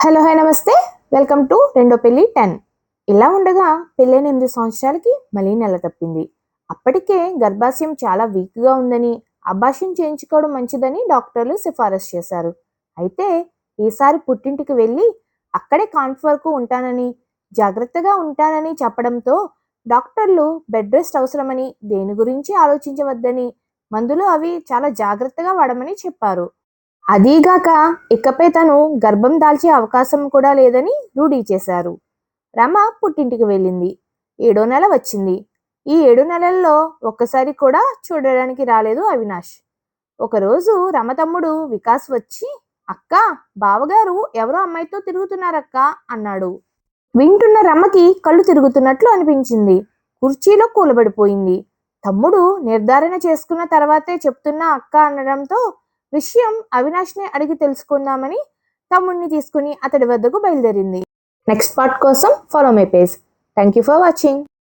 Hello hi నమస్తే, welcome to రెండో పెళ్లి 10. ఇలా ఉండగా పెళ్ళైన 8 సంవత్సరాలకి మళ్ళీ నెల తప్పింది. అప్పటికే గర్భాశయం చాలా వీక్గా ఉందని, అబార్షన్ చేయించుకోవడం మంచిదని డాక్టర్లు సిఫారసు చేశారు. అయితే ఈసారి పుట్టింటికి వెళ్ళి అక్కడే కాన్పు వరకు ఉంటానని, జాగ్రత్తగా ఉంటానని చెప్పడంతో డాక్టర్లు బెడ్ రెస్ట్ అవసరమని, దేని గురించి ఆలోచించవద్దని, మందులు అవి చాలా జాగ్రత్తగా వాడమని చెప్పారు. అదీగాక ఇకపై తను గర్భం దాల్చే అవకాశం కూడా లేదని రూఢీ చేశారు. రమ పుట్టింటికి వెళ్ళింది. 7వ నెల వచ్చింది. ఈ 7 నెలల్లో ఒక్కసారి కూడా చూడడానికి రాలేదు అవినాష్. ఒకరోజు రమ తమ్ముడు వికాస్ వచ్చి, అక్క, బావగారు ఎవరో అమ్మాయితో తిరుగుతున్నారక్క అన్నాడు. వింటున్న రమకి కళ్ళు తిరుగుతున్నట్లు అనిపించింది. కుర్చీలో కూలబడిపోయింది. తమ్ముడు నిర్ధారణ చేసుకున్న తర్వాతే చెప్తున్నా అక్క అనడంతో విషయం అవినాష్ని అడిగి తెలుసుకుందామని తమ్ముడిని తీసుకుని అతడి వద్దకు బయలుదేరింది. నెక్స్ట్ పార్ట్ కోసం follow my page. Thank you for watching.